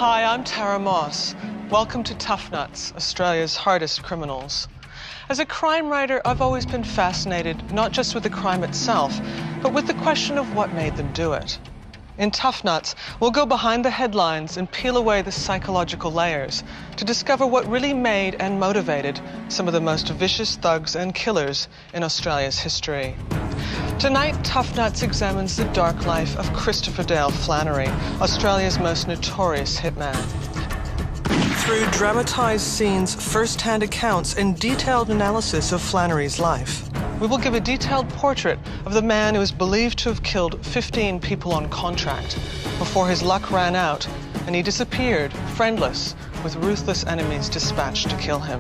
Hi, I'm Tara Moss. Welcome to Tough Nuts, Australia's hardest criminals. As a crime writer, I've always been fascinated not just with the crime itself, but with the question of what made them do it. In Tough Nuts, we'll go behind the headlines and peel away the psychological layers to discover what really made and motivated some of the most vicious thugs and killers in Australia's history. Tonight, Tough Nuts examines the dark life of Christopher Dale Flannery, Australia's most notorious hitman. Through dramatized scenes, first-hand accounts, and detailed analysis of Flannery's life, we will give a detailed portrait of the man who is believed to have killed 15 people on contract before his luck ran out and he disappeared, friendless, with ruthless enemies dispatched to kill him.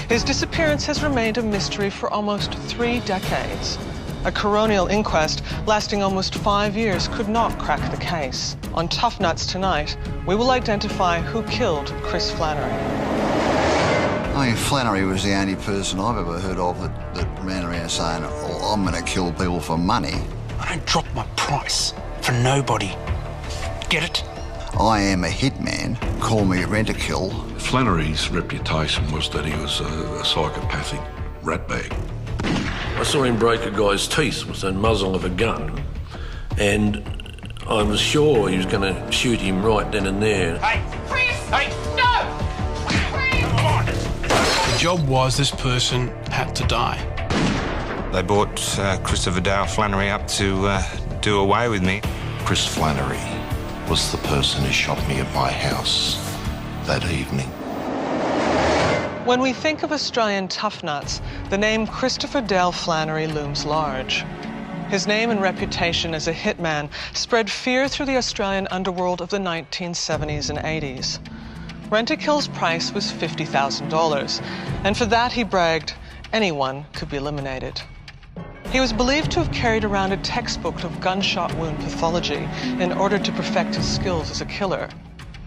His disappearance has remained a mystery for almost 3 decades. A coronial inquest lasting almost 5 years could not crack the case. On Tough Nuts tonight, we will identify who killed Chris Flannery. I mean, Flannery was the only person I've ever heard of that ran around saying, oh, I'm going to kill people for money. I don't drop my price for nobody. Get it? I am a hitman. Call me Rentakill. Flannery's reputation was that he was a psychopathic ratbag. I saw him break a guy's teeth with the muzzle of a gun, and I was sure he was going to shoot him right then and there. Hey! Chris! Hey! No! Chris! Come on! The job was this person had to die. They brought Christopher Dale Flannery up to do away with me. Chris Flannery was the person who shot me at my house that evening. When we think of Australian tough nuts, the name Christopher Dale Flannery looms large. His name and reputation as a hitman spread fear through the Australian underworld of the 1970s and 80s. Rentakill's price was $50,000, and for that, he bragged, anyone could be eliminated. He was believed to have carried around a textbook of gunshot wound pathology in order to perfect his skills as a killer.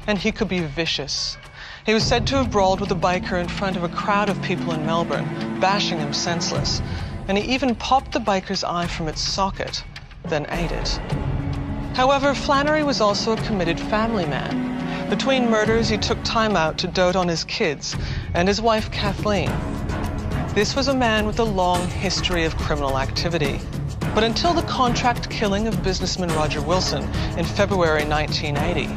And he could be vicious. He was said to have brawled with a biker in front of a crowd of people in Melbourne, bashing him senseless. And he even popped the biker's eye from its socket, then ate it. However, Flannery was also a committed family man. Between murders, he took time out to dote on his kids and his wife, Kathleen. This was a man with a long history of criminal activity. But until the contract killing of businessman Roger Wilson in February 1980,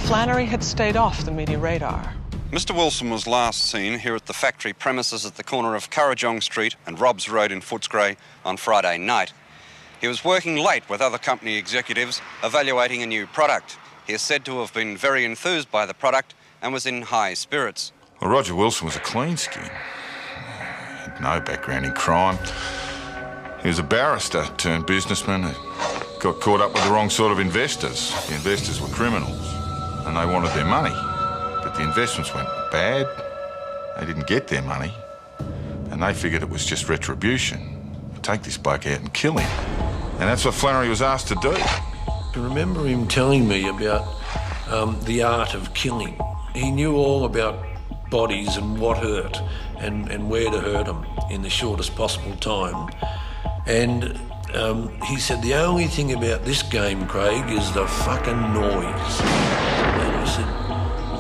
Flannery had stayed off the media radar. Mr. Wilson was last seen here at the factory premises at the corner of Currajong Street and Robbs Road in Footscray on Friday night. He was working late with other company executives evaluating a new product. He is said to have been very enthused by the product and was in high spirits. Well, Roger Wilson was a clean skin. He had no background in crime. He was a barrister turned businessman who got caught up with the wrong sort of investors. The investors were criminals and they wanted their money. But the investments went bad, they didn't get their money, and they figured it was just retribution. Take this bloke out and kill him. And that's what Flannery was asked to do. I remember him telling me about the art of killing. He knew all about bodies and what hurt and where to hurt them in the shortest possible time. And he said, the only thing about this game, Craig, is the fucking noise. And I said,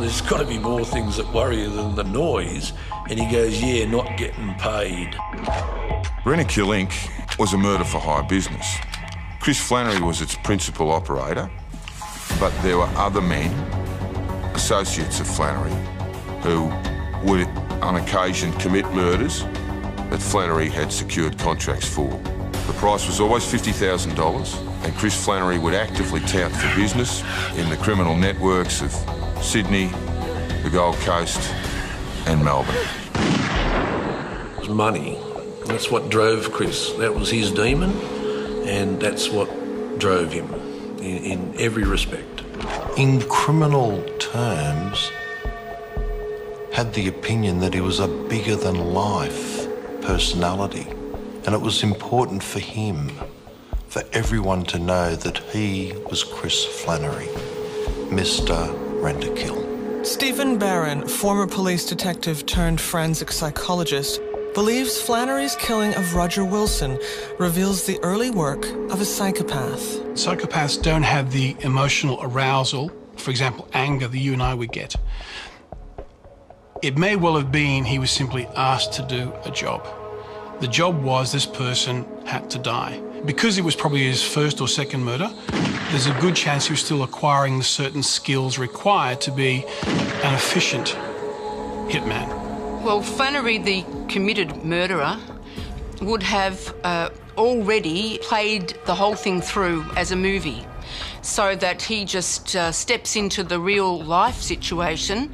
there's got to be more things that worry you than the noise. And he goes, yeah, not getting paid. Rentakill Inc. was a murder-for-hire business. Chris Flannery was its principal operator, but there were other men, associates of Flannery, who would on occasion commit murders that Flannery had secured contracts for. The price was always $50,000, and Chris Flannery would actively tout for business in the criminal networks of Sydney, the Gold Coast and Melbourne. It was money. That's what drove Chris. That was his demon, and that's what drove him in every respect. In criminal terms, had the opinion that he was a bigger-than-life personality, and it was important for him, for everyone to know that he was Chris Flannery, Mr. Rentakill. Stephen Barron, former police detective turned forensic psychologist, believes Flannery's killing of Roger Wilson reveals the early work of a psychopath. Psychopaths don't have the emotional arousal for example, anger that you and I would get. It may well have been he was simply asked to do a job. The job was this person had to die. Because it was probably his first or second murder, there's a good chance he was still acquiring the certain skills required to be an efficient hitman. Well, Flannery, the committed murderer, would have already played the whole thing through as a movie, so that he just steps into the real life situation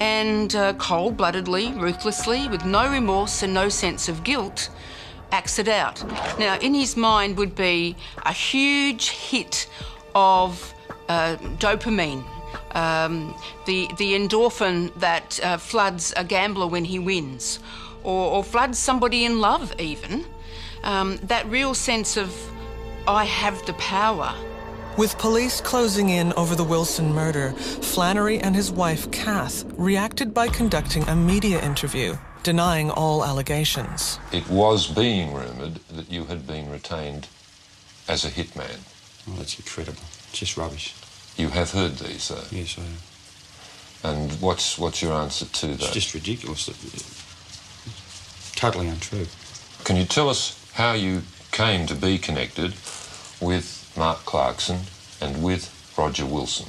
and cold-bloodedly, ruthlessly, with no remorse and no sense of guilt, acts it out. Now, in his mind would be a huge hit of dopamine, the endorphin that floods a gambler when he wins, or floods somebody in love even. That real sense of, I have the power. With police closing in over the Wilson murder, Flannery and his wife, Kath, reacted by conducting a media interview, denying all allegations. It was being rumoured that you had been retained as a hitman. Oh, that's incredible. It's just rubbish. You have heard these, though? Yes, I have. And what's your answer to that? It's just ridiculous. Totally untrue. Can you tell us how you came to be connected with Mark Clarkson and with Roger Wilson?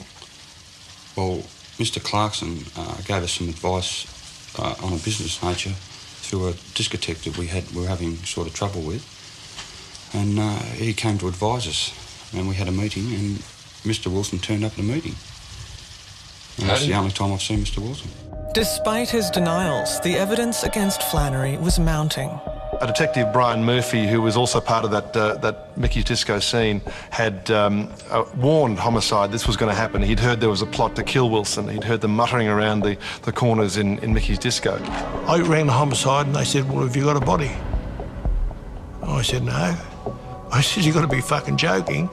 Well, Mr. Clarkson gave us some advice on a business nature through a discotheque that we were having sort of trouble with. And he came to advise us. And we had a meeting, and Mr. Wilson turned up at a meeting. And that's the only time I've seen Mr. Wilson. Despite his denials, the evidence against Flannery was mounting. A detective, Brian Murphy, who was also part of that Mickey's Disco scene, had warned Homicide this was going to happen. He'd heard there was a plot to kill Wilson. He'd heard them muttering around the corners in Mickey's Disco. I rang the Homicide and they said, well, have you got a body? I said, no. I said, you got to be fucking joking.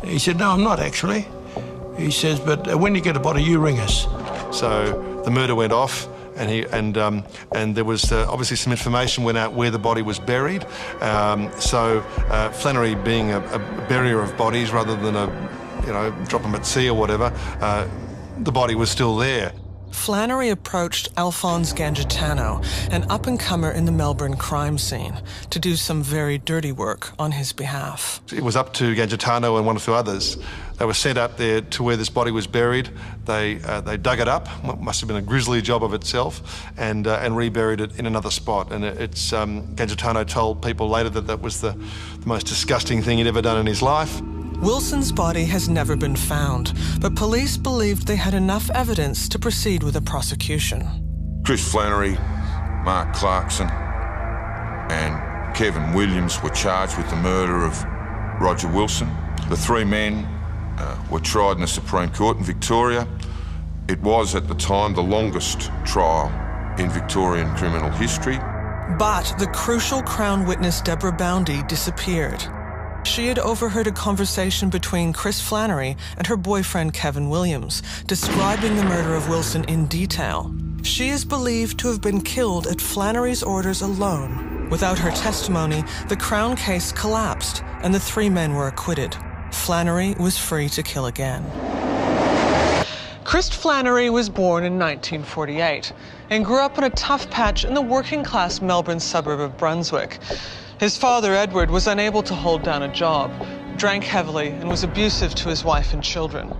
He said, no, I'm not actually. He says, but when you get a body, you ring us. So the murder went off. And there was obviously some information went out where the body was buried. So Flannery, being a burier of bodies rather than drop them at sea or whatever, the body was still there. Flannery approached Alphonse Gangitano, an up-and-comer in the Melbourne crime scene, to do some very dirty work on his behalf. It was up to Gangitano and one or two others. They were sent out there to where this body was buried. They dug it up, must have been a grisly job of itself, and reburied it in another spot. And Gangitano told people later that was the most disgusting thing he'd ever done in his life. Wilson's body has never been found, but police believed they had enough evidence to proceed with a prosecution. Chris Flannery, Mark Clarkson and Kevin Williams were charged with the murder of Roger Wilson. The three men were tried in the Supreme Court in Victoria. It was, at the time, the longest trial in Victorian criminal history. But the crucial Crown witness Deborah Boundy disappeared. She had overheard a conversation between Chris Flannery and her boyfriend Kevin Williams, describing the murder of Wilson in detail. She is believed to have been killed at Flannery's orders alone. Without her testimony, the Crown case collapsed and the three men were acquitted. Flannery was free to kill again. Chris Flannery was born in 1948 and grew up in a tough patch in the working-class Melbourne suburb of Brunswick. His father, Edward, was unable to hold down a job, drank heavily, and was abusive to his wife and children.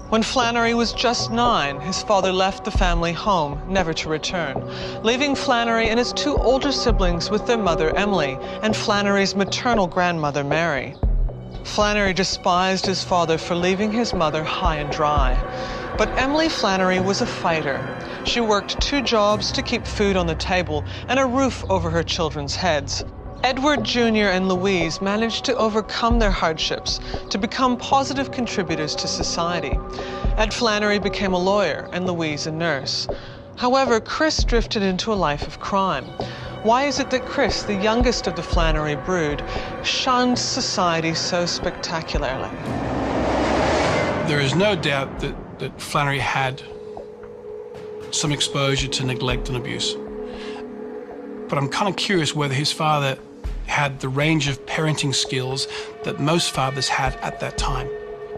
When Flannery was just 9, his father left the family home, never to return, leaving Flannery and his two older siblings with their mother, Emily, and Flannery's maternal grandmother, Mary. Flannery despised his father for leaving his mother high and dry. But Emily Flannery was a fighter. She worked 2 jobs to keep food on the table and a roof over her children's heads. Edward Jr. and Louise managed to overcome their hardships to become positive contributors to society. Ed Flannery became a lawyer and Louise a nurse. However, Chris drifted into a life of crime. Why is it that Chris, the youngest of the Flannery brood, shunned society so spectacularly? There is no doubt that Flannery had some exposure to neglect and abuse. But I'm kind of curious whether his father had the range of parenting skills that most fathers had at that time.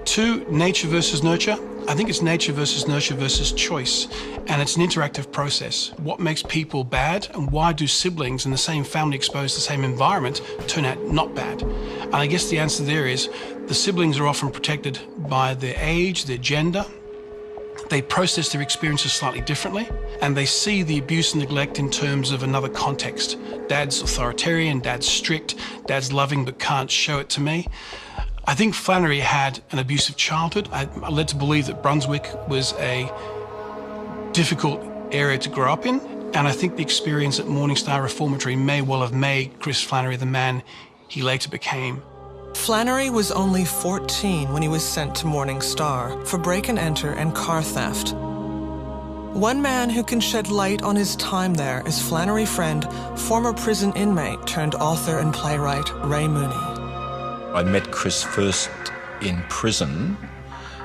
2, nature versus nurture. I think it's nature versus choice, and it's an interactive process. What makes people bad, and why do siblings in the same family exposed to the same environment turn out not bad? And I guess the answer there is the siblings are often protected by their age, their gender. They process their experiences slightly differently, and they see the abuse and neglect in terms of another context. Dad's authoritarian, dad's strict, dad's loving but can't show it to me. I think Flannery had an abusive childhood. I'm led to believe that Brunswick was a difficult area to grow up in, and I think the experience at Morning Star Reformatory may well have made Chris Flannery the man he later became. Flannery was only 14 when he was sent to Morning Star for break-and-enter and car theft. One man who can shed light on his time there is Flannery friend, former prison inmate turned author and playwright Ray Mooney. I met Chris first in prison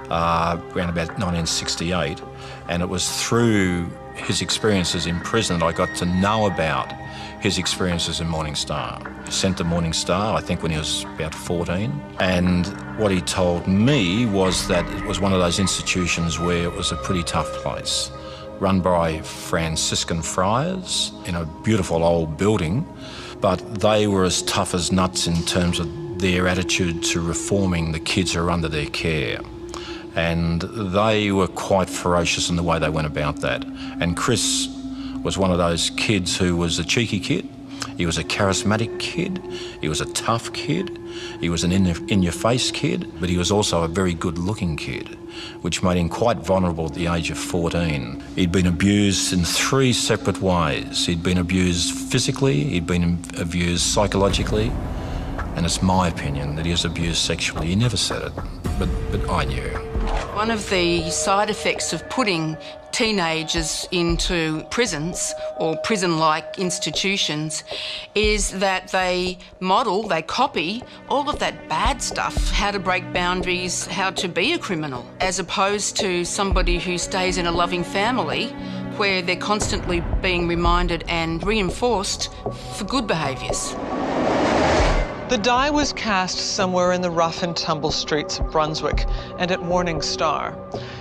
around about 1968, and it was through his experiences in prison that I got to know about his experiences in Morning Star. Sent to Morning Star, I think, when he was about 14, and what he told me was that it was one of those institutions where it was a pretty tough place, run by Franciscan friars in a beautiful old building, but they were as tough as nuts in terms of their attitude to reforming the kids who are under their care. And they were quite ferocious in the way they went about that. And Chris was one of those kids who was a cheeky kid. He was a charismatic kid. He was a tough kid. He was an in-your-face kid, but he was also a very good-looking kid, which made him quite vulnerable at the age of 14. He'd been abused in 3 separate ways. He'd been abused physically, he'd been abused psychologically, and it's my opinion that he was abused sexually. He never said it, but I knew. One of the side effects of putting teenagers into prisons or prison-like institutions is that they model, they copy all of that bad stuff, how to break boundaries, how to be a criminal, as opposed to somebody who stays in a loving family where they're constantly being reminded and reinforced for good behaviours. The die was cast somewhere in the rough and tumble streets of Brunswick and at Morning Star.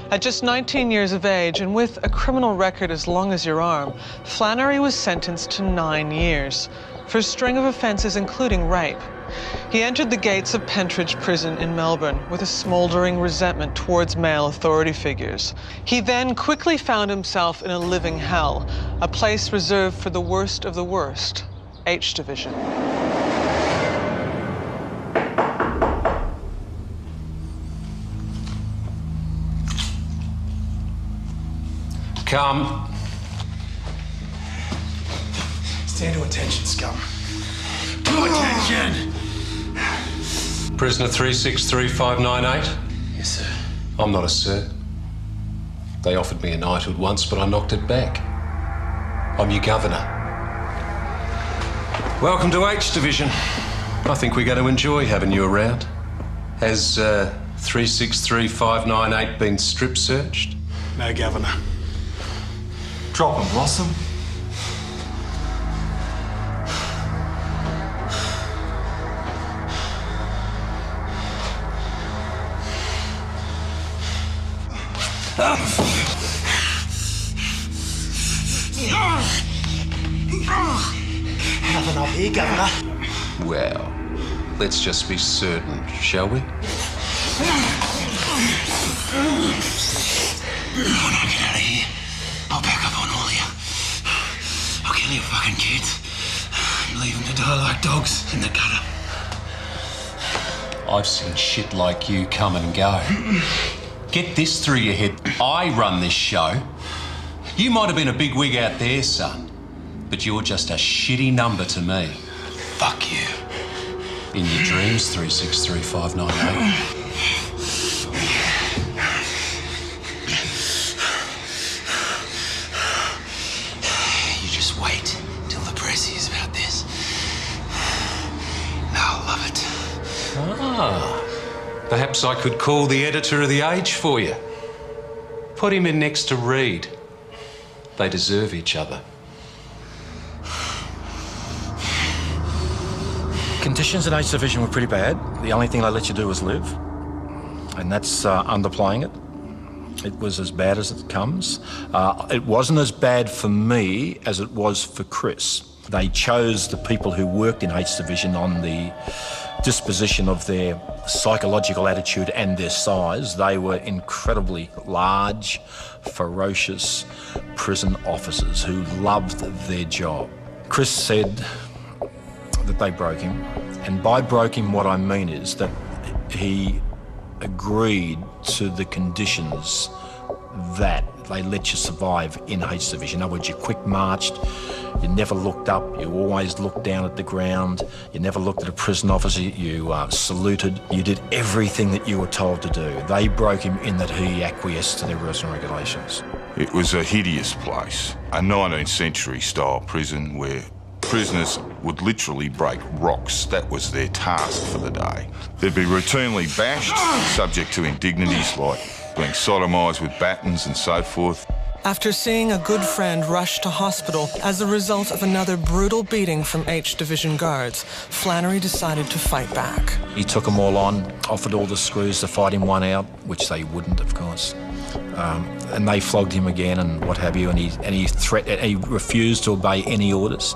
At just 19 years of age and with a criminal record as long as your arm, Flannery was sentenced to 9 years for a string of offences including rape. He entered the gates of Pentridge Prison in Melbourne with a smouldering resentment towards male authority figures. He then quickly found himself in a living hell, a place reserved for the worst of the worst, H Division. Come. Stand to attention, scum. To attention! Prisoner 363598? Yes, sir. I'm not a sir. They offered me a knighthood once, but I knocked it back. I'm your governor. Welcome to H Division. I think we're going to enjoy having you around. Has 363598 been strip searched? No, Governor. Drop 'em, Blossom. Nothing up here, Governor. Well, let's just be certain, shall we? When I get out of here, I'll back up on all of you. I'll kill your fucking kids and leave them to die like dogs in the gutter. I've seen shit like you come and go. Get this through your head. I run this show. You might have been a big wig out there, son, but you're just a shitty number to me. Fuck you. In your dreams, 363598. Wait till the press hears about this. They'll love it. Ah, perhaps I could call the editor of The Age for you. Put him in next to Reed. They deserve each other. Conditions in H Division were pretty bad. The only thing they let you do was live. and that's underplaying it. It was as bad as it comes. It wasn't as bad for me as it was for Chris. They chose the people who worked in H Division on the disposition of their psychological attitude and their size. They were incredibly large, ferocious prison officers who loved their job. Chris said that they broke him, and by broke him what I mean is that he agreed to the conditions that they let you survive in H Division. In other words, you quick marched, you never looked up, you always looked down at the ground, you never looked at a prison officer, you saluted, you did everything that you were told to do. They broke him in that he acquiesced to their rules and regulations. It was a hideous place, a 19th century style prison where prisoners would literally break rocks. That was their task for the day. They'd be routinely bashed, subject to indignities like being sodomised with batons and so forth. After seeing a good friend rush to hospital as a result of another brutal beating from H Division guards, Flannery decided to fight back. He took them all on, offered all the screws to fight him one out, which they wouldn't, of course. And they flogged him again and what have you, and he refused to obey any orders.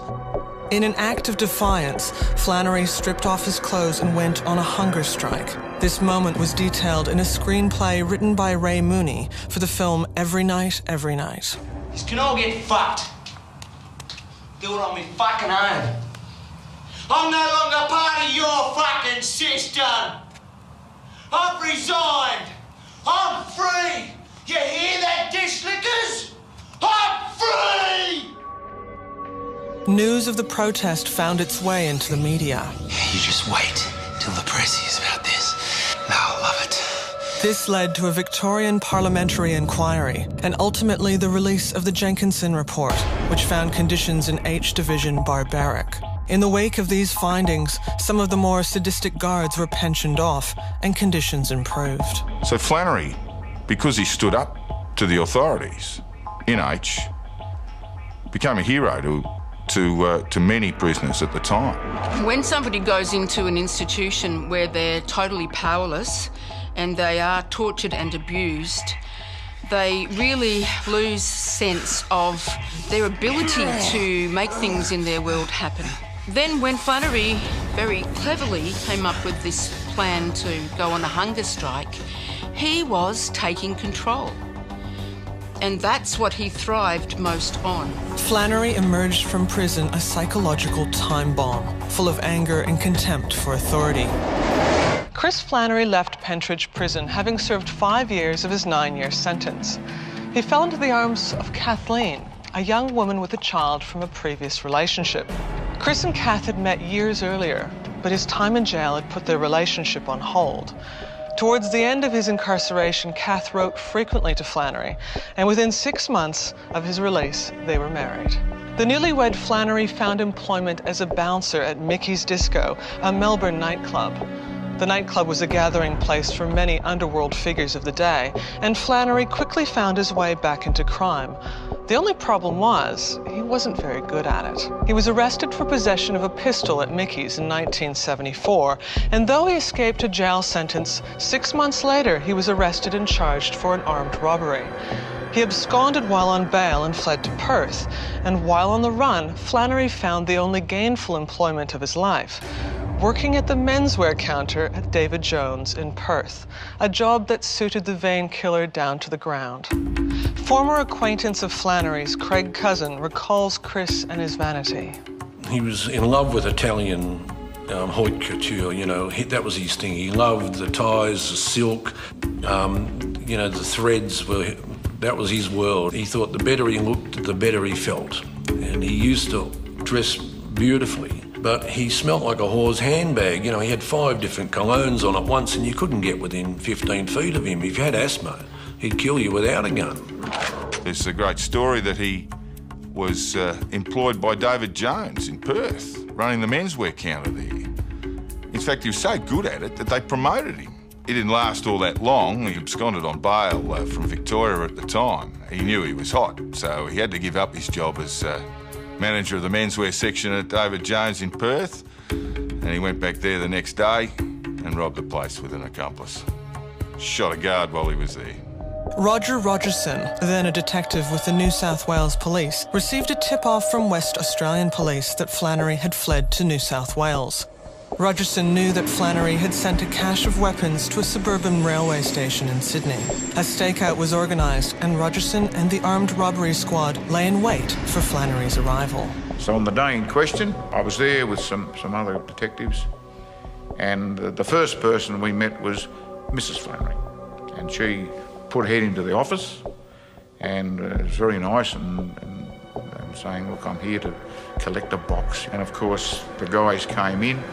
In an act of defiance, Flannery stripped off his clothes and went on a hunger strike. This moment was detailed in a screenplay written by Ray Mooney for the film Every Night, Every Night. You can all get fucked. Do it on me fucking own. I'm no longer part of your fucking system. I've resigned. I'm free. You hear that, dish lickers? I'm free! News of the protest found its way into the media. You just wait till the press hears about this. They'll love it. This led to a Victorian parliamentary inquiry and ultimately the release of the Jenkinson Report, which found conditions in H Division barbaric. In the wake of these findings, some of the more sadistic guards were pensioned off and conditions improved. So Flannery, because he stood up to the authorities in H, became a hero to many prisoners at the time. When somebody goes into an institution where they're totally powerless and they are tortured and abused, they really lose sense of their ability to make things in their world happen. Then when Flannery very cleverly came up with this plan to go on a hunger strike, he was taking control. And that's what he thrived most on. Flannery emerged from prison a psychological time bomb, full of anger and contempt for authority. Chris Flannery left Pentridge Prison, having served 5 years of his 9-year sentence. He fell into the arms of Kathleen, a young woman with a child from a previous relationship. Chris and Kath had met years earlier, but his time in jail had put their relationship on hold. Towards the end of his incarceration, Kath wrote frequently to Flannery, and within 6 months of his release, they were married. The newlywed Flannery found employment as a bouncer at Mickey's Disco, a Melbourne nightclub. The nightclub was a gathering place for many underworld figures of the day, and Flannery quickly found his way back into crime. The only problem was, he wasn't very good at it. He was arrested for possession of a pistol at Mickey's in 1974, and though he escaped a jail sentence, 6 months later he was arrested and charged for an armed robbery. He absconded while on bail and fled to Perth, and while on the run, Flannery found the only gainful employment of his life, working at the menswear counter at David Jones in Perth, a job that suited the vein killer down to the ground. Former acquaintance of Flannery's, Craig Cousin, recalls Chris and his vanity. He was in love with Italian haute couture, you know, that was his thing. He loved the ties, the silk, you know, the threads that was his world. He thought the better he looked, the better he felt. And he used to dress beautifully, but he smelt like a whore's handbag. You know, he had 5 different colognes on at once and you couldn't get within 15 feet of him. If you had asthma, he'd kill you without a gun. There's a great story that he was employed by David Jones in Perth, running the menswear counter there. In fact, he was so good at it that they promoted him. He didn't last all that long. He absconded on bail from Victoria at the time. He knew he was hot, so he had to give up his job as manager of the menswear section at David Jones in Perth, and he went back there the next day and robbed the place with an accomplice. shot a guard while he was there. Roger Rogerson, then a detective with the New South Wales Police, received a tip-off from West Australian Police that Flannery had fled to New South Wales. Rogerson knew that Flannery had sent a cache of weapons to a suburban railway station in Sydney. A stakeout was organised, and Rogerson and the armed robbery squad lay in wait for Flannery's arrival. So on the day in question, I was there with some other detectives, and the first person we met was Mrs. Flannery, and she put her head into the office, and it was very nice and saying, look, I'm here to collect a box. And of course, the guys came in,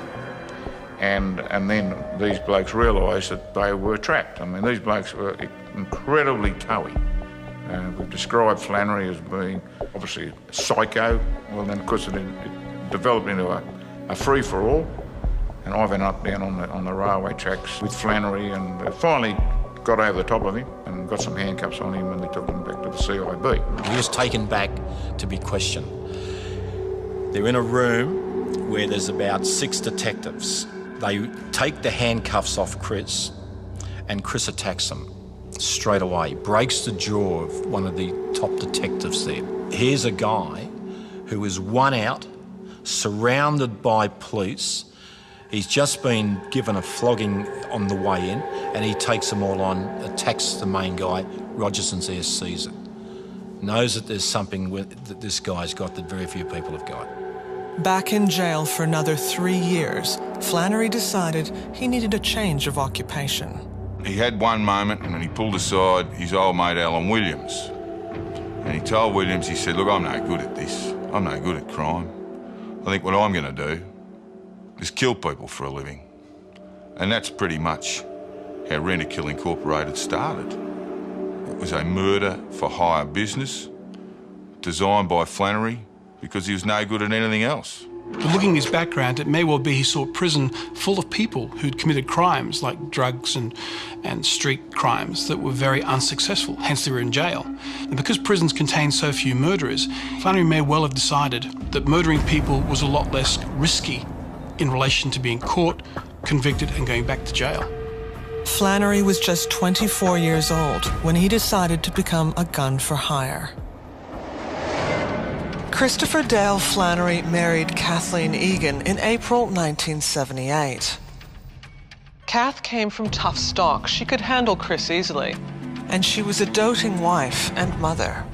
and then these blokes realised that they were trapped. I mean, these blokes were incredibly toughy. We've described Flannery as being obviously a psycho. Well, then of course it developed into a free-for-all, and I've ended up down on the railway tracks with Flannery, and finally got over the top of him and got some handcuffs on him, and they took him back to the CIB. He was taken back to be questioned. They're in a room where there's about 6 detectives. They take the handcuffs off Chris, and Chris attacks them straight away, breaks the jaw of one of the top detectives there. Here's a guy who is one out, surrounded by police. He's just been given a flogging on the way in, and he takes them all on, attacks the main guy. Rogerson's there, sees it. Knows that there's something that this guy's got that very few people have got. Back in jail for another 3 years, Flannery decided he needed a change of occupation. He had one moment and then he pulled aside his old mate Alan Williams. And he told Williams, he said, look, I'm no good at this. I'm no good at crime. I think what I'm going to do is kill people for a living. And that's pretty much how Rentakill Incorporated started. It was a murder for hire business designed by Flannery because he was no good at anything else. But looking at his background, it may well be he saw prison full of people who'd committed crimes like drugs and street crimes that were very unsuccessful, hence they were in jail. And because prisons contain so few murderers, Flannery may well have decided that murdering people was a lot less risky in relation to being caught, convicted and going back to jail. Flannery was just 24 years old when he decided to become a gun for hire. Christopher Dale Flannery married Kathleen Egan in April 1978. Kath came from tough stock. She could handle Chris easily. And she was a doting wife and mother.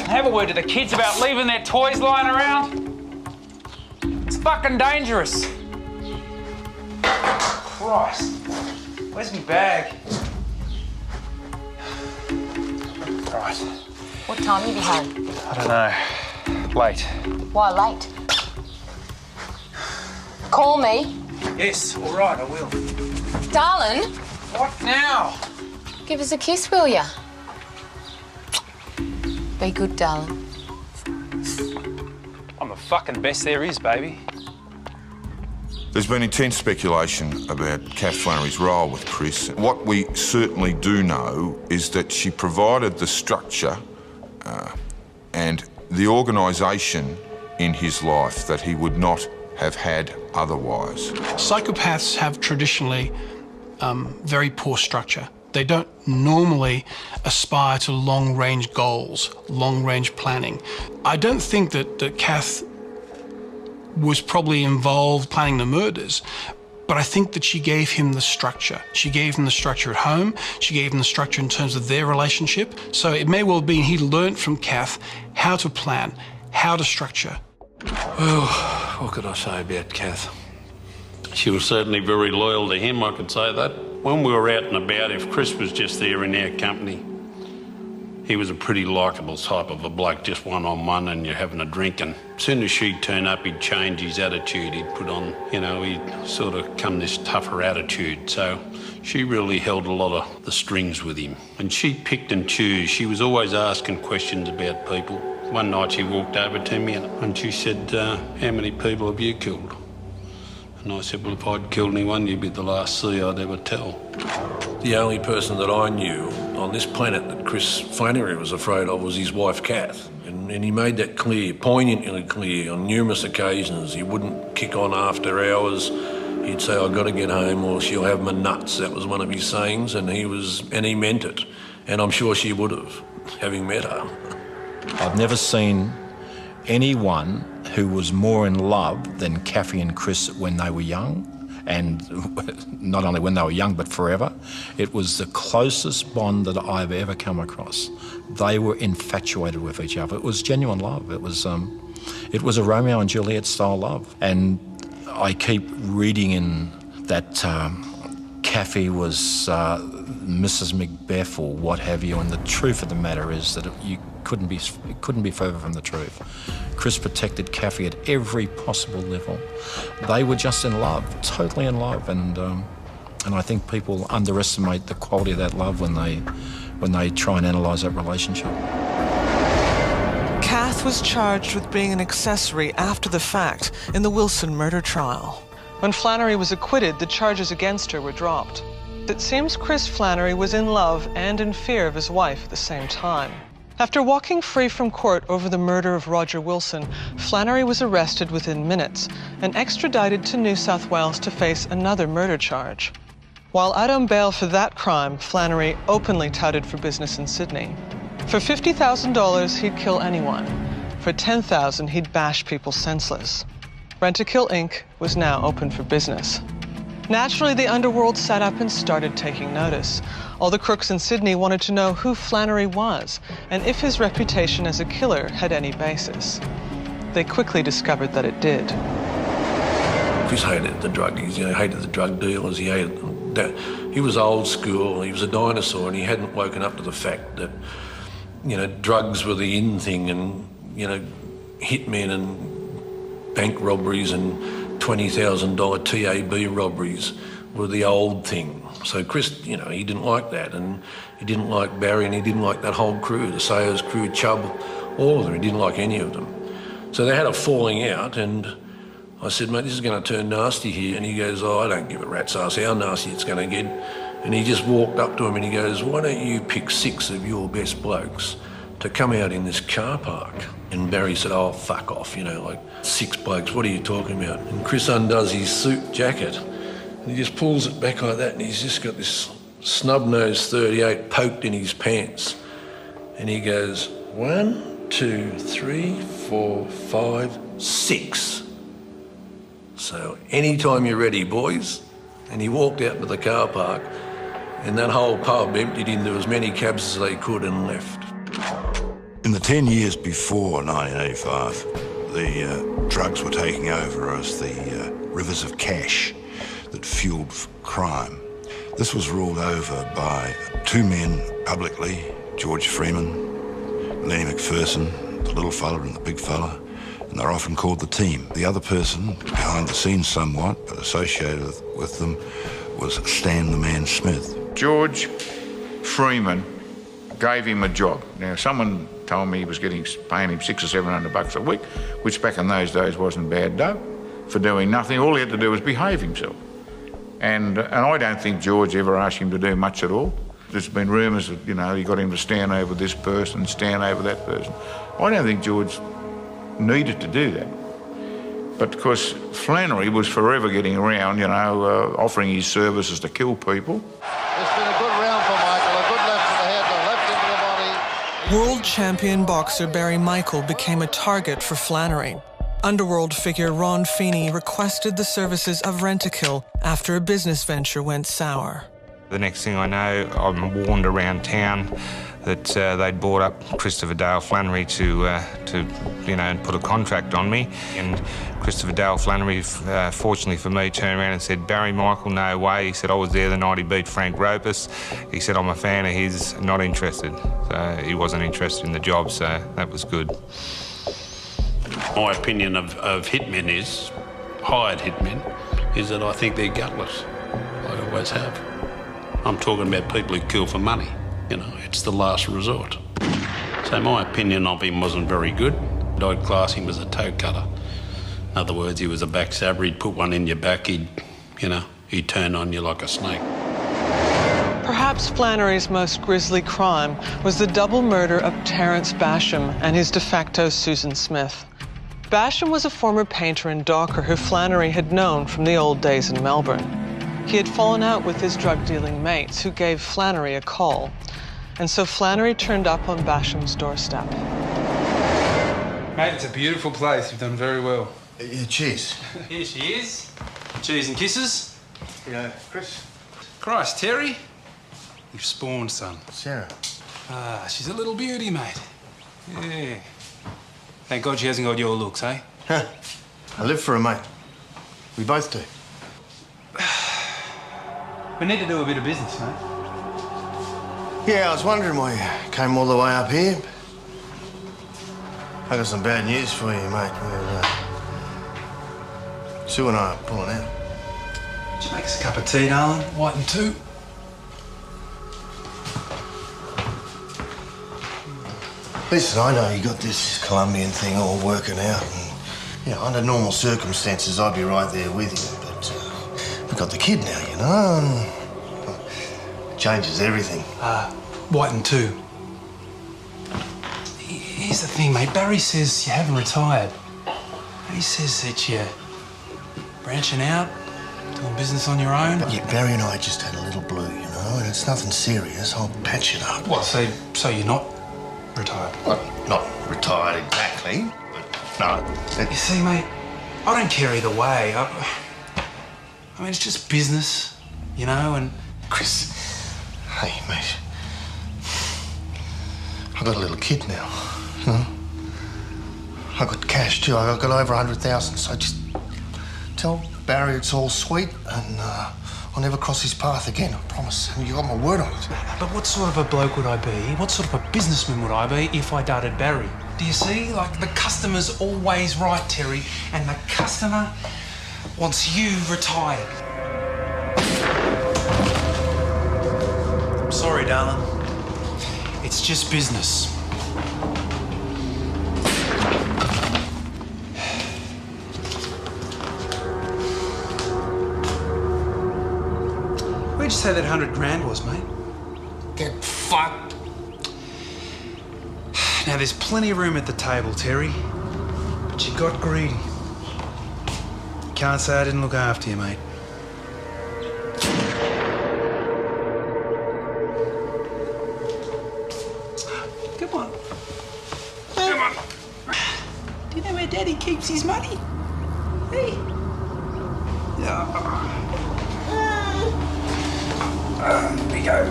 Have a word to the kids about leaving their toys lying around. It's fucking dangerous. Christ. Where's my bag? Right. What time you be home? I don't know. Late. Why late? Call me. Yes, all right, I will. Darling. What now? Give us a kiss, will ya? Be good, darling. I'm the fucking best there is, baby. There's been intense speculation about Kath Flannery's role with Chris. What we certainly do know is that she provided the structure and the organisation in his life that he would not have had otherwise. Psychopaths have traditionally very poor structure. They don't normally aspire to long-range goals, long-range planning. I don't think that Kath was probably involved planning the murders, but I think that she gave him the structure. She gave him the structure at home. She gave him the structure in terms of their relationship. So it may well be he learnt from Kath how to plan, how to structure. Well, what could I say about Kath? She was certainly very loyal to him, I could say that. When we were out and about, if Chris was just there in our company, he was a pretty likeable type of a bloke, just one-on-one and you're having a drink, and as soon as she'd turn up, he'd change his attitude. He'd put on, you know, he'd sort of come this tougher attitude. So she really held a lot of the strings with him. And she picked and chose. She was always asking questions about people. One night she walked over to me and she said, how many people have you killed? And I said, well, if I'd killed anyone, you'd be the last C I'd ever tell. The only person that I knew on this planet that Chris Flannery was afraid of was his wife, Kath. And he made that clear, poignantly clear, on numerous occasions. He wouldn't kick on after hours. He'd say, I've got to get home or she'll have my nuts. That was one of his sayings, and he meant it. And I'm sure she would have, having met her. I've never seen anyone who was more in love than Kathy and Chris when they were young, and not only when they were young, but forever. It was the closest bond that I've ever come across. They were infatuated with each other. It was genuine love. It was a Romeo and Juliet style love. And I keep reading in that Kathy was Mrs. Macbeth or what have you, and the truth of the matter is that it couldn't be further from the truth. Chris protected Kathy at every possible level. They were just in love, totally in love, and I think people underestimate the quality of that love when they try and analyse that relationship. Kath was charged with being an accessory after the fact in the Wilson murder trial. When Flannery was acquitted, the charges against her were dropped. It seems Chris Flannery was in love and in fear of his wife at the same time. After walking free from court over the murder of Roger Wilson, Flannery was arrested within minutes and extradited to New South Wales to face another murder charge. While out on bail for that crime, Flannery openly touted for business in Sydney. For $50,000, he'd kill anyone. For $10,000, he'd bash people senseless. Rentakill Inc. was now open for business. Naturally, the underworld sat up and started taking notice. All the crooks in Sydney wanted to know who Flannery was and if his reputation as a killer had any basis. They quickly discovered that it did. Chris hated the druggies, hated the drug dealers, he hated them. He was old school, he was a dinosaur, and he hadn't woken up to the fact that, drugs were the in thing, and, hitmen and bank robberies and $20,000 TAB robberies were the old thing. So Chris, he didn't like that, and he didn't like Barry, and he didn't like that whole crew, the Sayers crew, Chubb, all of them. He didn't like any of them. So they had a falling out, and I said, mate, this is going to turn nasty here. And he goes, I don't give a rat's ass how nasty it's going to get. And he just walked up to him and he goes, why don't you pick 6 of your best blokes to come out in this car park? And Barry said, oh, fuck off, 6 blokes, what are you talking about? And Chris undoes his suit jacket and he just pulls it back like that, and he's just got this snub-nosed 38 poked in his pants. And he goes, 1, 2, 3, 4, 5, 6. So anytime you're ready, boys. And he walked out to the car park, and that whole pub emptied into as many cabs as they could and left. In the 10 years before 1985, the drugs were taking over as the rivers of cash that fueled crime. This was ruled over by 2 men publicly, George Freeman, Lenny McPherson, the little fella and the big fella, and they're often called the team. The other person, behind the scenes somewhat, but associated with them, was Stan the Man Smith. George Freeman gave him a job. Now, someone told me he was paying him $600 or $700 a week, which back in those days wasn't bad dough, for doing nothing. All he had to do was behave himself. And I don't think George ever asked him to do much at all. There's been rumours that, he got him to stand over this person, stand over that person. I don't think George needed to do that. But of course, Flannery was forever getting around, offering his services to kill people. It's been a good round for Michael, a good left to the head, a left into the body. World champion boxer Barry Michael became a target for Flannery. Underworld figure Ron Feeney requested the services of Rentakill after a business venture went sour. The next thing I know, I'm warned around town that they'd brought up Christopher Dale Flannery to put a contract on me. And Christopher Dale Flannery, fortunately for me, turned around and said, Barry Michael, no way. He said, I was there the night he beat Frank Ropus. He said, I'm a fan of his, not interested. So he wasn't interested in the job, so that was good. My opinion of hitmen is, hired hitmen, is that I think they're gutless. I always have. I'm talking about people who kill for money. It's the last resort. So my opinion of him wasn't very good. I'd class him as a toe cutter. In other words, he was a backstabber. He'd put one in your back, he'd turn on you like a snake. Perhaps Flannery's most grisly crime was the double murder of Terence Basham and his de facto Susan Smith. Basham was a former painter and docker who Flannery had known from the old days in Melbourne. He had fallen out with his drug-dealing mates who gave Flannery a call, and so Flannery turned up on Basham's doorstep. Mate, it's a beautiful place. You've done very well. Yeah, cheers. Here she is. Cheers and kisses. Yeah, Chris. Christ, Terry. You've spawned, son. Sarah. Ah, she's a little beauty, mate. Yeah. Thank God she hasn't got your looks, eh? Huh. I live for her, mate. We both do. We need to do a bit of business, mate. Yeah, I was wondering why you came all the way up here. I got some bad news for you, mate. Sue and I are pulling out. Would you make us a cup of tea, darling? White and two. Listen, I know you got this Colombian thing all working out, and under normal circumstances, I'd be right there with you. But we've got the kid now, and it changes everything. White and two. Here's the thing, mate. Barry says you haven't retired. He says that you're branching out, doing business on your own. Yeah, Barry and I just had a little blue, and it's nothing serious. I'll patch it up. What, so you're not retired? Well, not retired exactly, but no. You see, mate, I don't care either way. I mean, it's just business, and... Chris, hey, mate. I've got a little kid now, I've got cash too. I've got over 100,000, so just tell Barry it's all sweet and I'll never cross his path again, I promise. You got my word on it. But what sort of a bloke would I be? What sort of a businessman would I be if I darted Barry? Do you see? Like, the customer's always right, Terry, and the customer wants you retired. I'm sorry, darling. It's just business. Where'd you say that 100 grand was, mate? Get fucked. Now, there's plenty of room at the table, Terry, but you got greedy. Can't say I didn't look after you, mate. Come on. Come on. Do you know where Daddy keeps his money? Hey. There we go.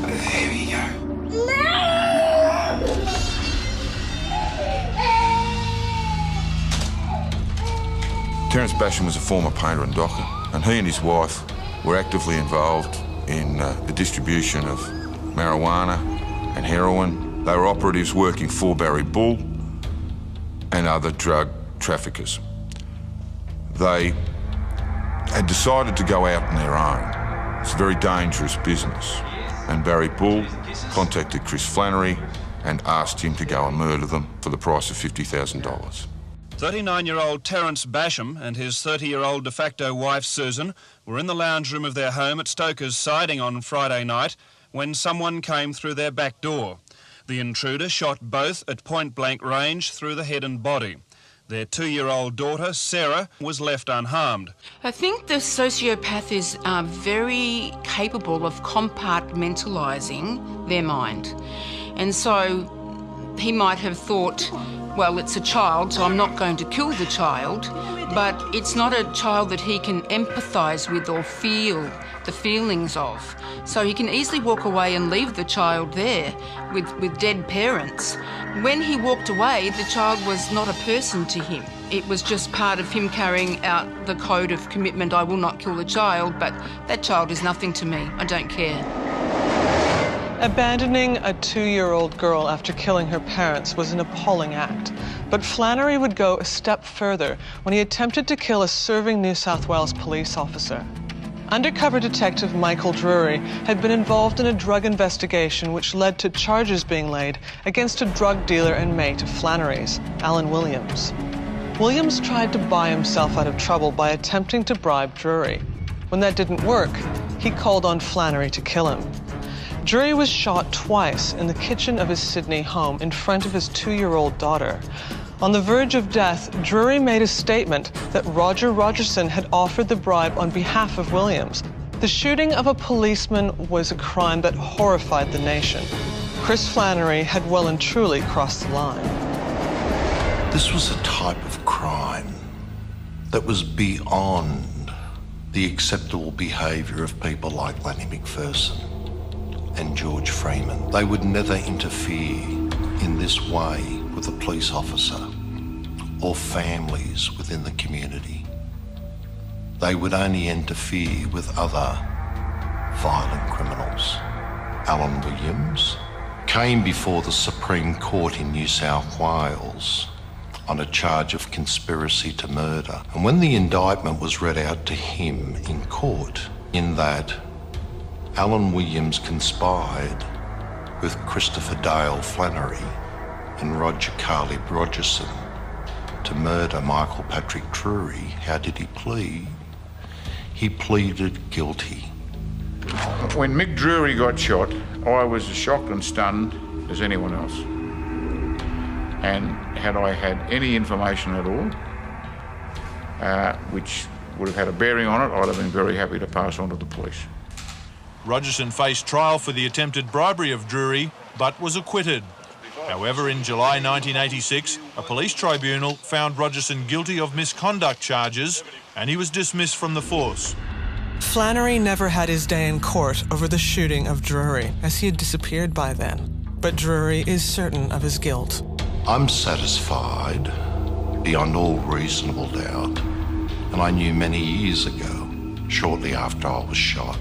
There we go. Terence Basham was a former painter and docker, and he and his wife were actively involved in the distribution of marijuana and heroin. They were operatives working for Barry Bull and other drug traffickers. They had decided to go out on their own. It's a very dangerous business, and Barry Bull contacted Chris Flannery and asked him to go and murder them for the price of $50,000. 39-year-old Terence Basham and his 30-year-old de facto wife Susan were in the lounge room of their home at Stoker's Siding on Friday night when someone came through their back door. The intruder shot both at point-blank range through the head and body. Their 2-year-old daughter, Sarah, was left unharmed. I think the sociopath is very capable of compartmentalising their mind. And so he might have thought, well, it's a child, so I'm not going to kill the child, but it's not a child that he can empathise with or feel the feelings of. So he can easily walk away and leave the child there with dead parents. When he walked away, the child was not a person to him. It was just part of him carrying out the code of commitment, I will not kill the child, but that child is nothing to me. I don't care. Abandoning a 2-year-old girl after killing her parents was an appalling act. But Flannery would go a step further when he attempted to kill a serving New South Wales police officer. Undercover detective Michael Drury had been involved in a drug investigation which led to charges being laid against a drug dealer and mate of Flannery's, Alan Williams. Williams tried to buy himself out of trouble by attempting to bribe Drury. When that didn't work, he called on Flannery to kill him. Drury was shot twice in the kitchen of his Sydney home in front of his 2-year-old daughter. On the verge of death, Drury made a statement that Roger Rogerson had offered the bribe on behalf of Williams. The shooting of a policeman was a crime that horrified the nation. Chris Flannery had well and truly crossed the line. This was a type of crime that was beyond the acceptable behaviour of people like Lanny McPherson and George Freeman. They would never interfere in this way with a police officer or families within the community. They would only interfere with other violent criminals. Alan Williams came before the Supreme Court in New South Wales on a charge of conspiracy to murder. And when the indictment was read out to him in court, in that Alan Williams conspired with Christopher Dale Flannery and Roger Carleb Rogerson to murder Michael Patrick Drury, how did he plead? He pleaded guilty. When Mick Drury got shot, I was as shocked and stunned as anyone else. And had I had any information at all, which would have had a bearing on it, I'd have been very happy to pass on to the police. Rogerson faced trial for the attempted bribery of Drury, but was acquitted. However, in July 1986, a police tribunal found Rogerson guilty of misconduct charges, and he was dismissed from the force. Flannery never had his day in court over the shooting of Drury, as he had disappeared by then. But Drury is certain of his guilt. I'm satisfied beyond all reasonable doubt, and I knew many years ago, shortly after I was shot,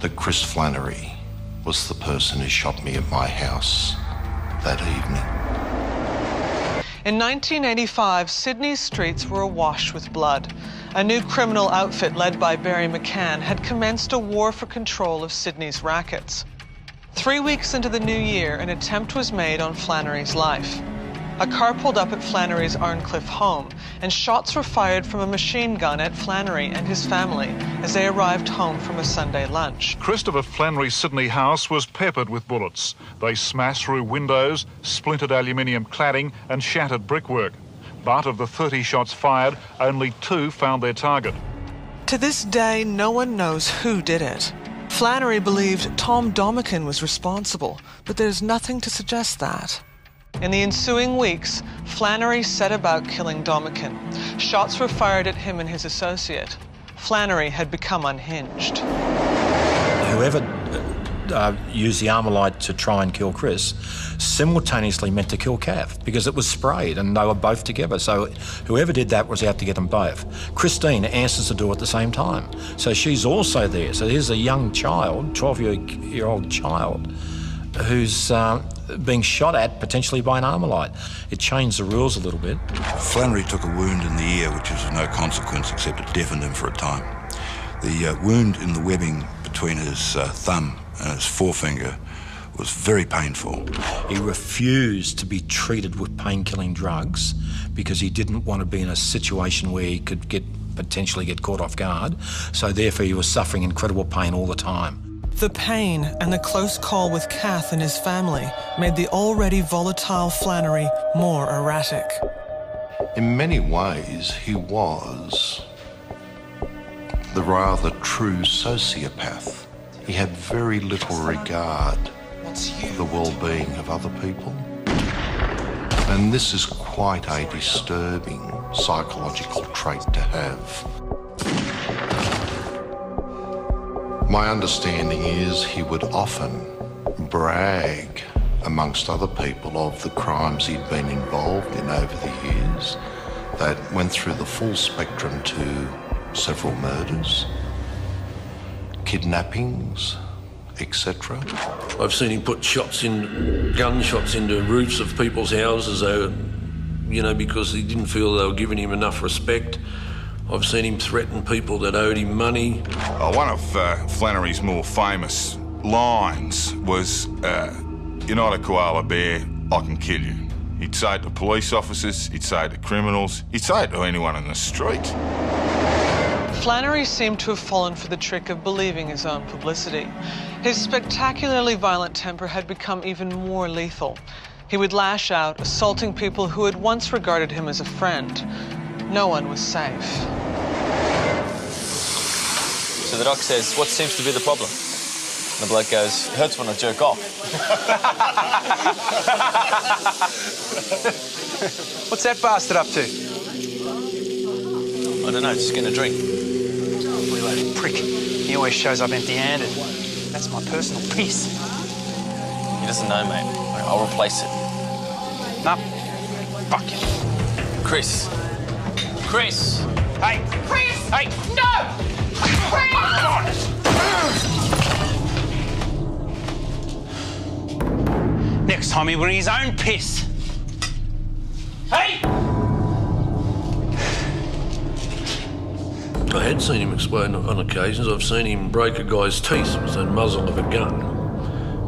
that Chris Flannery was the person who shot me at my house that evening. In 1985, Sydney's streets were awash with blood. A new criminal outfit led by Barry McCann had commenced a war for control of Sydney's rackets. 3 weeks into the new year, an attempt was made on Flannery's life. A car pulled up at Flannery's Arncliffe home, and shots were fired from a machine gun at Flannery and his family as they arrived home from a Sunday lunch. Christopher Flannery's Sydney house was peppered with bullets. They smashed through windows, splintered aluminium cladding and shattered brickwork. But of the 30 shots fired, only 2 found their target. To this day, no one knows who did it. Flannery believed Tom Domican was responsible, but there's nothing to suggest that. In the ensuing weeks, Flannery set about killing Domican. Shots were fired at him and his associate. Flannery had become unhinged. Whoever used the Armalite to try and kill Chris simultaneously meant to kill Kath because it was sprayed and they were both together. So whoever did that was out to get them both. Christine answers the door at the same time. So she's also there. So here's a young child, 12-year-old child, who's being shot at potentially by an Armalite. It changed the rules a little bit. Flannery took a wound in the ear which was of no consequence except it deafened him for a time. The wound in the webbing between his thumb and his forefinger was very painful. He refused to be treated with pain-killing drugs because he didn't want to be in a situation where he could potentially get caught off guard, so therefore he was suffering incredible pain all the time. The pain and the close call with Kath and his family made the already volatile Flannery more erratic. In many ways, he was the rather true sociopath. He had very little regard for the well-being of other people. And this is quite a disturbing psychological trait to have. My understanding is he would often brag amongst other people of the crimes he'd been involved in over the years that went through the full spectrum to several murders, kidnappings, etc. I've seen him put gunshots into roofs of people's houses, because he didn't feel they were giving him enough respect. I've seen him threaten people that owed him money. One of Flannery's more famous lines was, "You're not a koala bear, I can kill you." He'd say it to police officers, he'd say it to criminals, he'd say it to anyone in the street. Flannery seemed to have fallen for the trick of believing his own publicity. His spectacularly violent temper had become even more lethal. He would lash out, assaulting people who had once regarded him as a friend. No one was safe. So the doc says, what seems to be the problem? And the bloke goes, it hurts when I jerk off. What's that bastard up to? I don't know, just getting a drink. Blue-loaded prick. He always shows up empty-handed. That's my personal piss. He doesn't know, mate. I'll replace it. No. Fuck you. Chris. Chris! Hey! Chris! Hey! No! Chris! Next time he will bring his own piss. Hey! I had seen him explode on occasions. I've seen him break a guy's teeth with the muzzle of a gun.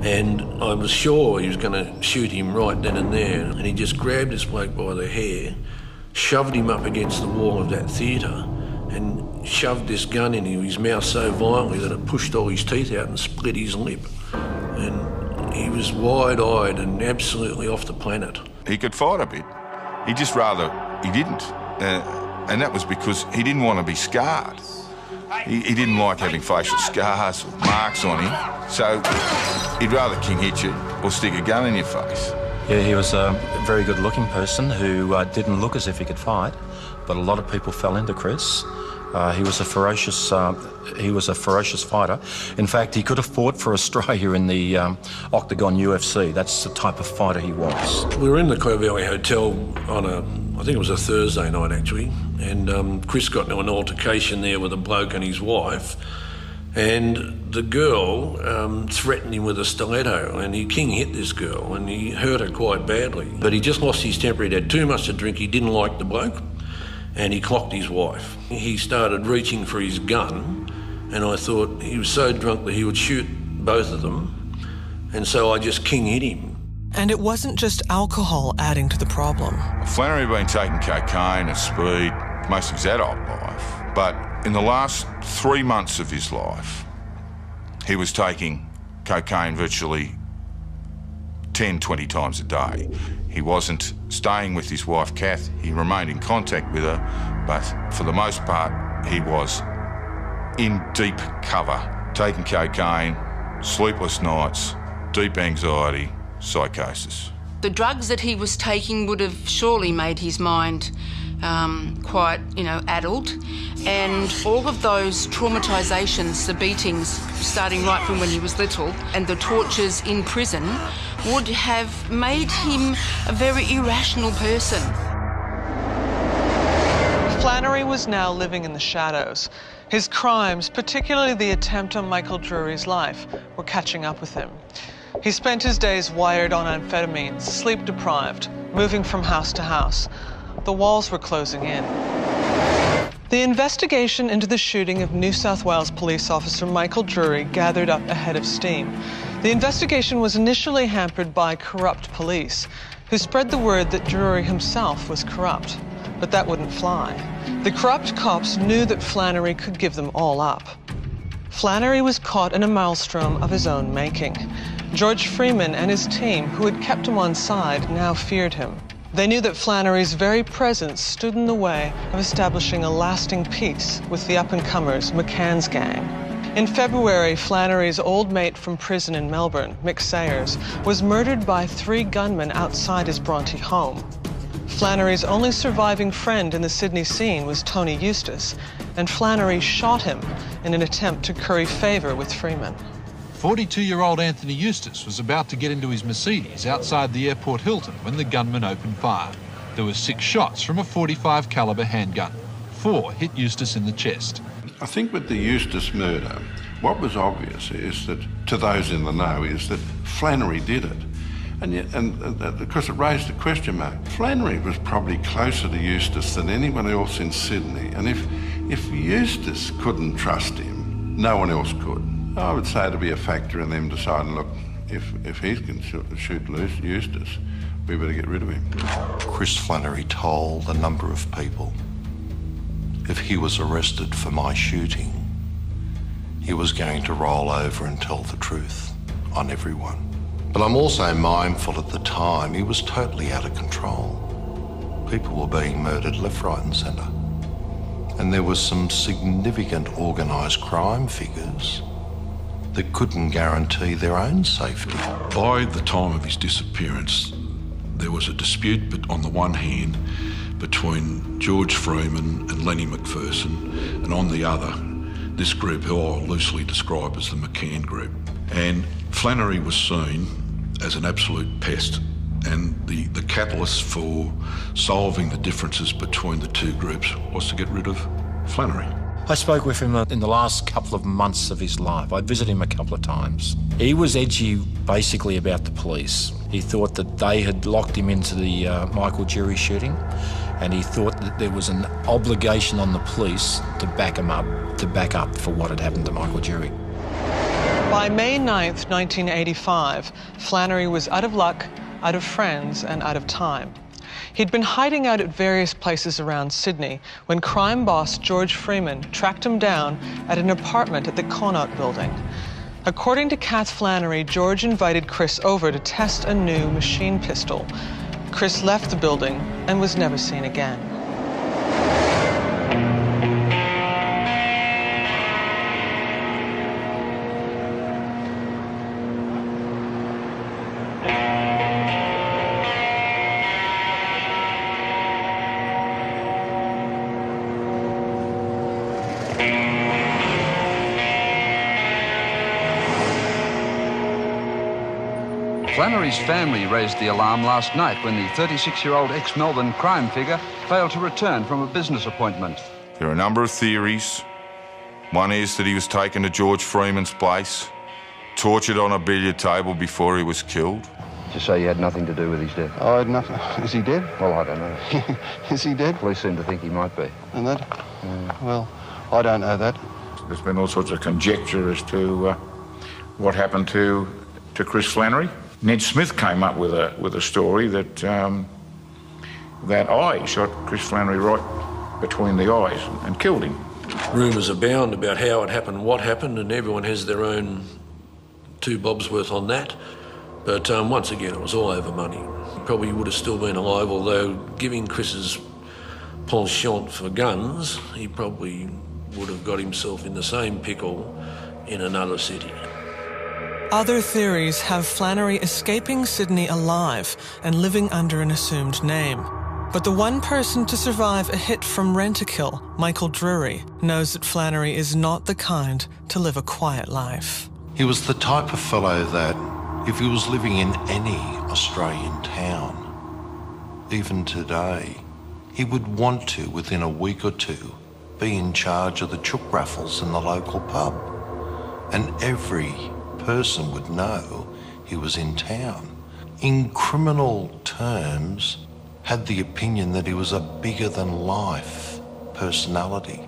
And I was sure he was going to shoot him right then and there. And he just grabbed this bloke by the hair, shoved him up against the wall of that theatre, and shoved this gun into his mouth so violently that it pushed all his teeth out and split his lip. And he was wide-eyed and absolutely off the planet. He could fight a bit. He just rather he didn't. And that was because he didn't want to be scarred. He didn't like having facial scars or marks on him, so he'd rather king hit you or stick a gun in your face. Yeah, he was a very good-looking person who didn't look as if he could fight, but a lot of people fell into Chris. He was a ferocious fighter. In fact, he could have fought for Australia in the Octagon UFC. That's the type of fighter he was. We were in the Clover Valley Hotel on I think it was a Thursday night actually, and Chris got into an altercation there with a bloke and his wife, and the girl threatened him with a stiletto, and he king hit this girl and he hurt her quite badly. But he just lost his temper. He'd had too much to drink. He didn't like the bloke, and he clocked his wife. He started reaching for his gun, and I thought he was so drunk that he would shoot both of them, and so I just king hit him. And it wasn't just alcohol adding to the problem. Flannery had been taking cocaine and speed most of his adult life, but in the last 3 months of his life, he was taking cocaine virtually 10, 20 times a day. He wasn't staying with his wife, Kath. He remained in contact with her, but for the most part, he was in deep cover, taking cocaine, sleepless nights, deep anxiety, psychosis. The drugs that he was taking would have surely made his mind quite, addled. And all of those traumatisations, the beatings, starting right from when he was little, and the tortures in prison, would have made him a very irrational person. Flannery was now living in the shadows. His crimes, particularly the attempt on Michael Drury's life, were catching up with him. He spent his days wired on amphetamines, sleep-deprived, moving from house to house. The walls were closing in. The investigation into the shooting of New South Wales police officer Michael Drury gathered up a head of steam. The investigation was initially hampered by corrupt police, who spread the word that Drury himself was corrupt. But that wouldn't fly. The corrupt cops knew that Flannery could give them all up. Flannery was caught in a maelstrom of his own making. George Freeman and his team, who had kept him on side, now feared him. They knew that Flannery's very presence stood in the way of establishing a lasting peace with the up-and-comers McCann's gang. In February, Flannery's old mate from prison in Melbourne, Mick Sayers, was murdered by 3 gunmen outside his Bronte home. Flannery's only surviving friend in the Sydney scene was Tony Eustace, and Flannery shot him in an attempt to curry favour with Freeman. 42-year-old Anthony Eustace was about to get into his Mercedes outside the airport Hilton when the gunman opened fire. There were 6 shots from a .45 calibre handgun. 4 hit Eustace in the chest. I think with the Eustace murder, what was obvious is that, to those in the know, is that Flannery did it. And because it raised a question mark. Flannery was probably closer to Eustace than anyone else in Sydney. And if Eustace couldn't trust him, no one else could. I would say it'd be a factor in them deciding, look, if he can shoot Eustace, We better get rid of him. Chris Flannery told a number of people if he was arrested for my shooting, he was going to roll over and tell the truth on everyone. But I'm also mindful at the time he was totally out of control. People were being murdered left, right and centre. And there was some significant organised crime figures that couldn't guarantee their own safety. By the time of his disappearance, there was a dispute, but on the one hand, between George Freeman and Lenny McPherson, and on the other, this group who I'll loosely describe as the McCann group. And Flannery was seen as an absolute pest, and the catalyst for solving the differences between the two groups was to get rid of Flannery. I spoke with him in the last couple of months of his life. I visited him a couple of times. He was edgy basically about the police. He thought that they had locked him into the Michael Jury shooting, and he thought that there was an obligation on the police to back him up, to back up for what had happened to Michael Jury. By May 9th, 1985, Flannery was out of luck, out of friends, and out of time. He'd been hiding out at various places around Sydney when crime boss George Freeman tracked him down at an apartment at the Connaught building. According to Kath Flannery, George invited Chris over to test a new machine pistol. Chris left the building and was never seen again. Flannery's family raised the alarm last night when the 36-year-old ex-Melbourne crime figure failed to return from a business appointment. There are a number of theories. One is that he was taken to George Freeman's place, tortured on a billiard table before he was killed. Did you say you had nothing to do with his death? I had nothing. Is he dead? Well, I don't know. Is he dead? Police seem to think he might be. And that? Well, I don't know that. There's been all sorts of conjecture as to what happened to Chris Flannery. Ned Smith came up with a story that that I shot Chris Flannery right between the eyes and killed him. Rumours abound about how it happened, what happened, and everyone has their own two bobs worth on that. But once again, it was all over money. He probably would have still been alive, although giving Chris's penchant for guns, he probably would have got himself in the same pickle in another city. Other theories have Flannery escaping Sydney alive and living under an assumed name. But the one person to survive a hit from Rentakill, Michael Drury, knows that Flannery is not the kind to live a quiet life. He was the type of fellow that, if he was living in any Australian town, even today, he would want to, within a week or two, be in charge of the chook raffles in the local pub. And every person would know he was in town. In criminal terms, had the opinion that he was a bigger-than-life personality.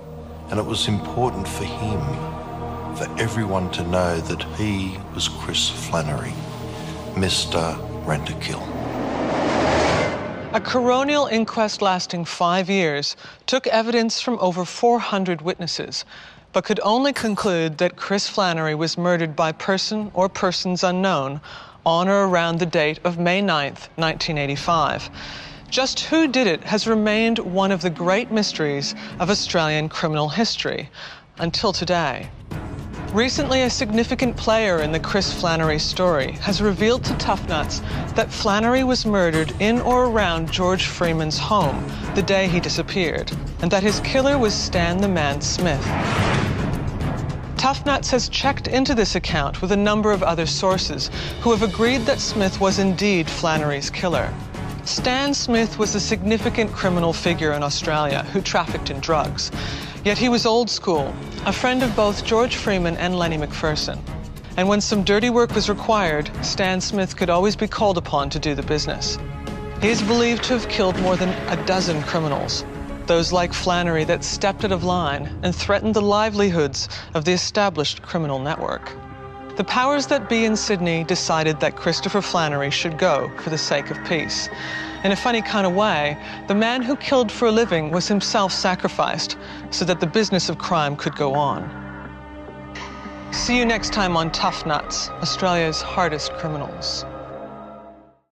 And it was important for him, for everyone to know that he was Chris Flannery, Mr. Rentakill. A coronial inquest lasting 5 years took evidence from over 400 witnesses, but could only conclude that Chris Flannery was murdered by person or persons unknown on or around the date of May 9th, 1985. Just who did it has remained one of the great mysteries of Australian criminal history until today. Recently, a significant player in the Chris Flannery story has revealed to Tough Nuts that Flannery was murdered in or around George Freeman's home the day he disappeared, and that his killer was Stan the Man Smith. Tough Nuts has checked into this account with a number of other sources who have agreed that Smith was indeed Flannery's killer. Stan Smith was a significant criminal figure in Australia who trafficked in drugs. Yet he was old school, a friend of both George Freeman and Lenny McPherson. And when some dirty work was required, Stan Smith could always be called upon to do the business. He is believed to have killed more than a dozen criminals, those like Flannery that stepped out of line and threatened the livelihoods of the established criminal network. The powers that be in Sydney decided that Christopher Flannery should go for the sake of peace. In a funny kind of way, the man who killed for a living was himself sacrificed so that the business of crime could go on. See you next time on Tough Nuts, Australia's hardest criminals.